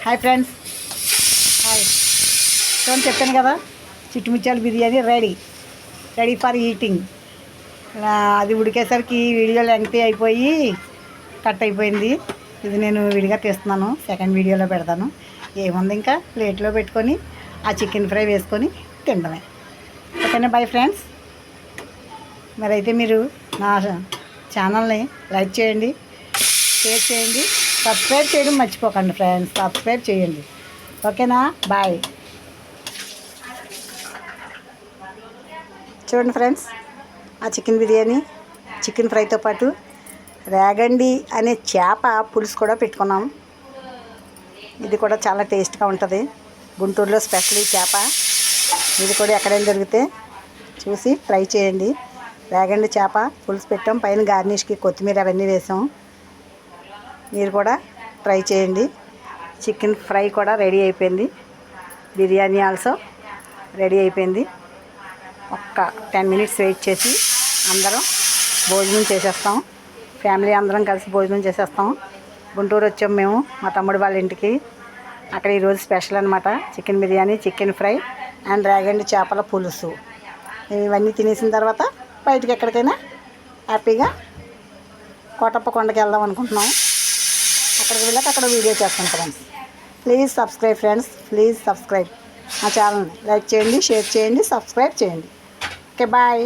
Hi friends, hi. చూడండి, చెప్పాను కదా, చిట్టుమిచ్చాల బిర్యానీ రెడీ ఫర్ ఈటింగ్. అది ఉడికేసరికి వీడియో లెంగ్తీ అయిపోయి కట్ అయిపోయింది. ఇది నేను విడిగా తీస్తున్నాను, సెకండ్ వీడియోలో పెడతాను. ఏముంది, ఇంకా ప్లేట్లో పెట్టుకొని ఆ చికెన్ ఫ్రై వేసుకొని తినడమే. ఓకేనా? Bye friends. మరైతే మీరు నా ఛానల్ని లైక్ చేయండి, షేర్ చేయండి, సబ్స్క్రైబ్ చేయడం మర్చిపోకండి ఫ్రెండ్స్. సబ్స్క్రైబ్ చేయండి. ఓకేనా? బాయ్. చూడండి ఫ్రెండ్స్, ఆ చికెన్ బిర్యానీ, చికెన్ ఫ్రైతో పాటు రేగండి అనే చేప పులుసు కూడా పెట్టుకున్నాం. ఇది కూడా చాలా టేస్ట్గా ఉంటుంది. గుంటూరులో స్పెషల్ ఈ చేప. ఇది కూడా ఎక్కడైనా దొరికితే చూసి ట్రై చేయండి. రేగండి చేప పులుసు పెట్టాం, పైన గార్నిష్కి కొత్తిమీర అవన్నీ వేసాం. మీరు కూడా ట్రై చేయండి. చికెన్ ఫ్రై కూడా రెడీ అయిపోయింది. బిర్యానీ ఆల్సో రెడీ అయిపోయింది. ఒక్క 10 మినిట్స్ వెయిట్ చేసి అందరం భోజనం చేసేస్తాం. ఫ్యామిలీ అందరం కలిసి భోజనం చేసేస్తాం. గుంటూరు వచ్చాం మేము మా తమ్ముడు వాళ్ళ ఇంటికి. అక్కడ ఈరోజు స్పెషల్ అనమాట, chicken biryani, chicken fry and రేగండి చేపల పులుసు. ఇవన్నీ తినేసిన తర్వాత బయటికి ఎక్కడికైనా హ్యాపీగా కోటప్ప కొండకి వెళ్దాం అనుకుంటున్నాం. అక్కడికి వెళ్ళాక అక్కడ వీడియో చేస్తాం friends. Please subscribe friends, please subscribe. మా ఛానల్ని లైక్ చేయండి, షేర్ చేయండి, సబ్స్క్రైబ్ చేయండి. Okay, bye.